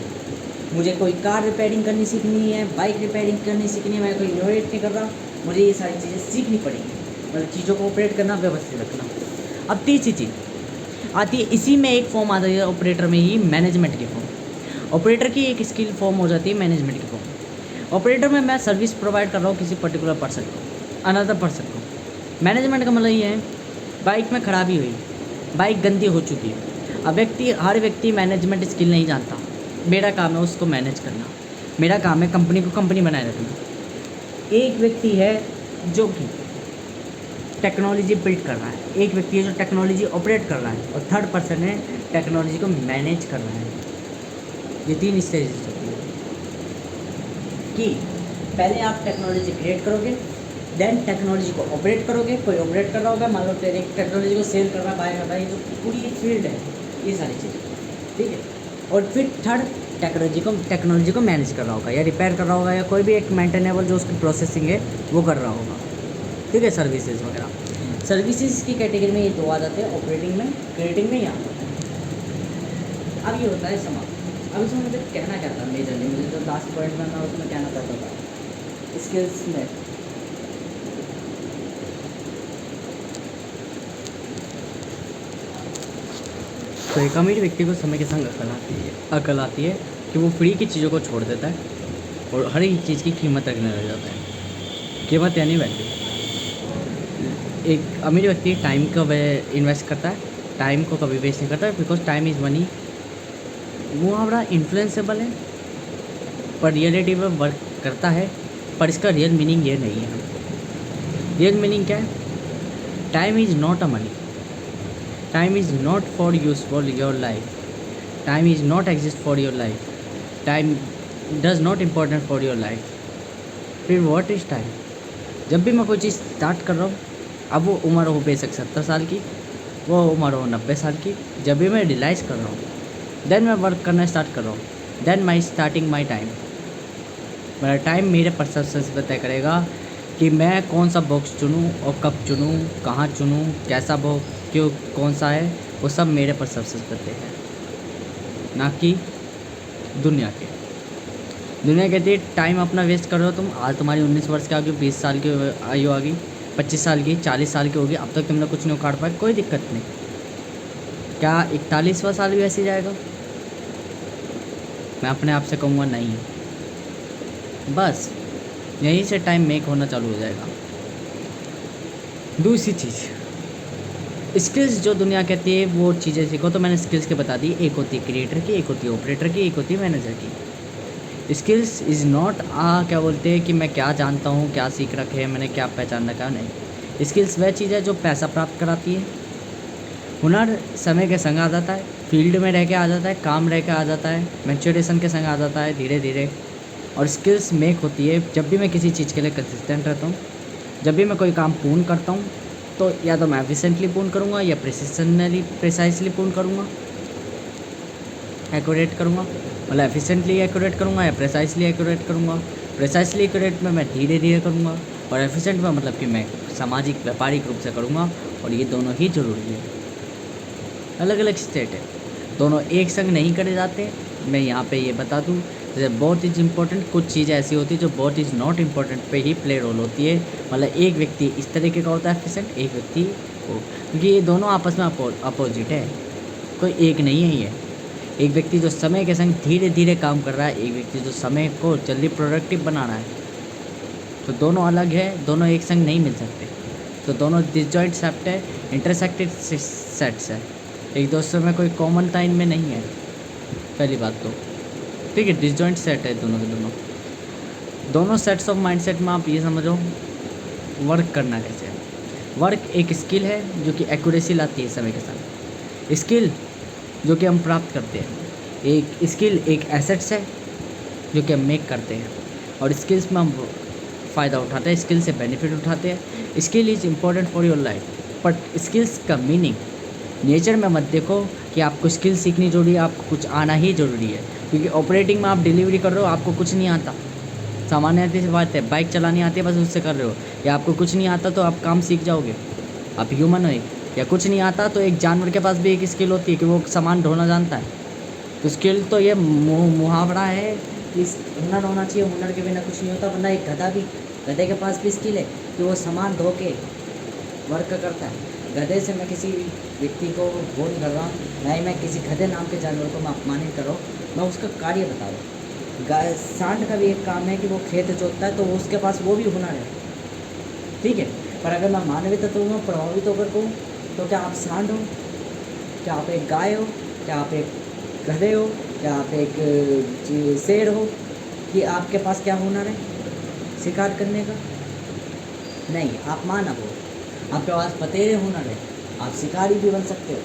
मुझे कोई कार रिपेयरिंग करनी सीखनी है, बाइक रिपेयरिंग करनी सीखनी है, मैं कोई इनोवेट नहीं कर रहा, मुझे ये सारी चीज़ें सीखनी पड़ेगी, मतलब चीज़ों को ऑपरेट करना, व्यवस्थित रखना। अब तीसरी चीज़ आती है, इसी में एक फॉर्म आ जाती है ऑपरेटर में ही, मैनेजमेंट की फॉर्म। ऑपरेटर की एक स्किल फॉर्म हो जाती है मैनेजमेंट की फॉर्म। ऑपरेटर में मैं सर्विस प्रोवाइड कर रहा हूँ किसी पर्टिकुलर पर्सन को, अनदर पर्सन को। मैनेजमेंट का मतलब ये है, बाइक में खराबी हुई, बाइक गंदी हो चुकी है, अब हर व्यक्ति मैनेजमेंट स्किल नहीं जानता, मेरा काम है उसको मैनेज करना, मेरा काम है कंपनी को कंपनी बनाए रखना। एक व्यक्ति है जो कि टेक्नोलॉजी बिल्ड कर रहा है, एक व्यक्ति है जो टेक्नोलॉजी ऑपरेट कर रहा है, और थर्ड पर्सन है टेक्नोलॉजी को मैनेज कर रहा है। ये 3 स्टेजेस होती है कि पहले आप टेक्नोलॉजी क्रिएट करोगे, देन टेक्नोलॉजी को ऑपरेट करोगे। कोई ऑपरेट कर रहा होगा, मान लो फिर एक टेक्नोलॉजी को सेल कर रहा है, बाय कर रहा है, ये जो पूरी एक फील्ड है, ये सारी चीज़ें, ठीक है। और फिर थर्ड टेक्नोलॉजी को मैनेज कर रहा होगा या रिपेयर कर रहा होगा या कोई भी एक मेंटेनेबल जो उसकी प्रोसेसिंग है वो कर रहा होगा, ठीक है, सर्विसेज वगैरह। सर्विसेज की कैटेगरी में ये 2 आ जाते हैं, ऑपरेटिंग में, क्रिएटिंग में, यहाँ अब ये होता है समाप्त। अब इसमें मुझे कहना क्या था मेजरली, मुझे जो लास्ट पॉइंट में मैं उसमें कहना चाहता था स्किल्स में, तो एक अमीर व्यक्ति को समय के संग अकल आती है कि वो फ्री की चीज़ों को छोड़ देता है और हर एक चीज़ की कीमत रखने लग जाता है। कीमत यानी वैल्यू। एक अमीर व्यक्ति टाइम को इन्वेस्ट करता है, टाइम को कभी वेस्ट नहीं करता, बिकॉज टाइम इज़ मनी। मुहावरा इन्फ्लुएंसेबल है पर रियलिटी में वर्क करता है, पर इसका रियल मीनिंग ये नहीं है। रियल मीनिंग क्या है? Time is not a money, time is not for use for your life, time is not exist for your life, time does not important for your life. फिर what is time? जब भी मैं कोई चीज़ start कर रहा हूँ, अब वो उम्र हो बेशक 70 साल की, वो उम्र हो 90 साल की, जब भी मैं रियलाइज़ कर रहा हूँ, देन मैं वर्क करना स्टार्ट कर रहा हूँ, then my starting my time. मेरा टाइम मेरे परसेप्शन से तय करेगा कि मैं कौन सा बॉक्स चुनूँ और कब चुनूँ, कहाँ चुनूँ, कैसा बॉक्स, क्यों, कौन सा है, वो सब मेरे परसेप्शन पे तय है, ना कि दुनिया के। दुनिया कहती है टाइम अपना वेस्ट कर रहे हो तुम। आज तुम्हारी 19 वर्ष की आ गई, 20 साल की आयु आ गई, 25 साल की, 40 साल की होगी, अब तक तुमने कुछ नहीं उखाड़ पाया, कोई दिक्कत नहीं। क्या 41वां साल भी ऐसे जाएगा? मैं अपने आप से कहूँगा नहीं, बस यहीं से टाइम मेक होना चालू हो जाएगा। दूसरी चीज़, स्किल्स जो दुनिया कहती है वो चीज़ें सीखो, तो मैंने स्किल्स के बता दी। एक होती है क्रिएटर की, एक होती है ऑपरेटर की, एक होती है मैनेजर की। स्किल्स इज़ नॉट क्या बोलते हैं कि मैं क्या जानता हूँ, क्या सीख रखे है मैंने, क्या पहचान रखा है, नहीं। स्किल्स वह चीज़ है जो पैसा प्राप्त कराती है। हुनर समय के संग आ जाता है, फील्ड में रह के आ जाता है, काम रह के आ जाता है, मैच्योरेशन के संग आ जाता है धीरे धीरे। और स्किल्स मेक होती है जब भी मैं किसी चीज़ के लिए कंसिस्टेंट रहता हूँ, जब भी मैं कोई काम पूर्ण करता हूँ, तो या तो मैं एफिशिएंटली पूर्ण करूँगा या प्रिसाइसली पूर्ण करूँगा, एक्यूरेट करूँगा, मतलब एफिशिएंटली एक्यूरेट करूँगा या प्रिसाइसली एक्यूरेट करूँगा। प्रिसाइसली एक्यूरेट में मैं धीरे धीरे करूँगा, और एफिशिएंट में मतलब कि मैं सामाजिक व्यापारिक रूप से करूँगा, और ये दोनों ही ज़रूरी है। अलग अलग स्टेट है, दोनों एक संग नहीं करे जाते। मैं यहाँ पे ये बता दूँ, जैसे बहुत इज़ इम्पोर्टेंट, कुछ चीज़ें ऐसी होती है जो बहुत इज़ नॉट इम्पोर्टेंट पे ही प्ले रोल होती है। मतलब एक व्यक्ति इस तरीके का होता है एफिशिएंट, एक व्यक्ति वो, क्योंकि ये दोनों आपस में अपोजिट है, कोई एक नहीं है ये। एक व्यक्ति जो समय के संग धीरे धीरे काम कर रहा है, एक व्यक्ति जो समय को जल्दी प्रोडक्टिव बना रहा है, तो दोनों अलग है, दोनों एक संग नहीं मिल सकते। तो दोनों डिसजॉइंट सेट है, इंटरसेक्टेड सेट्स है, एक दूसरे में कोई कॉमन टाइम में नहीं है, पहली बात तो, ठीक है। डिसजॉइंट सेट है दोनों के दोनों सेट्स ऑफ माइंडसेट में आप ये समझो वर्क करना कैसे है। वर्क एक स्किल है जो कि एक्यूरेसी लाती है समय के साथ, स्किल जो कि हम प्राप्त करते हैं, एक स्किल एक एसेट्स है जो कि हम मेक करते हैं, और स्किल्स में हम फ़ायदा उठाते हैं, स्किल से बेनिफिट उठाते हैं। Skill is important for your life, but skills का मीनिंग नेचर में मत देखो कि आपको स्किल सीखनी जरूरी है, आपको कुछ आना ही ज़रूरी है। क्योंकि ऑपरेटिंग में आप डिलीवरी कर रहे हो, आपको कुछ नहीं आता, सामान्य सी बात है। बाइक चलानी आती है, बस उससे कर रहे हो, या आपको कुछ नहीं आता तो आप काम सीख जाओगे, आप ह्यूमन हो। या कुछ नहीं आता तो एक जानवर के पास भी एक स्किल होती है कि वो सामान ढोना जानता है। तो स्किल तो ये मुहावरा है कि हुनर होना चाहिए, हुनर के बिना कुछ नहीं होता। वरना एक गधे के पास भी स्किल है कि वो सामान ढो के वर्क करता है। गधे से मैं किसी व्यक्ति को वो नहीं कर रहा हूँ, ना ही मैं किसी गधे नाम के जानवर को मैं अपमानित कर रहा हूँ, मैं उसका कार्य बता रहा हूँ। सांड का भी एक काम है कि वो खेत जोतता है, तो उसके पास वो भी हुनर है, ठीक है। पर अगर मैं मानवीय तत्वों में प्रभावित होकर कहूँ तो क्या आप सांड हो, क्या आप एक गाय हो, क्या आप एक गधे हो, क्या आप एक शेर हो, कि आपके पास क्या हुनर है शिकार करने का? नहीं, आप मानव हो, आपके पास बतेरे हुनर है, आप शिकारी भी बन सकते हो,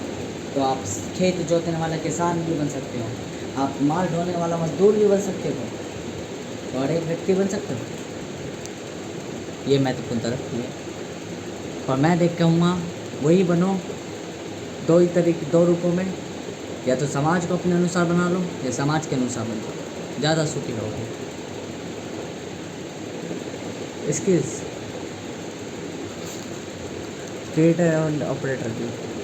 तो आप खेत जोतने वाला किसान भी बन सकते हो। आप माल ढोने वाला मजदूर भी बन सकते हो और एक व्यक्ति बन सकते हो। ये महत्वपूर्ण तरक्की है। और मैं देख कहूँगा वही बनो, दो ही तरीके, दो रूपों में, या तो समाज को अपने अनुसार बना लो या समाज के अनुसार बन जाओ, ज़्यादा सुखी रहोगे। स्किल्स क्रिएटर एंड ऑपरेटर की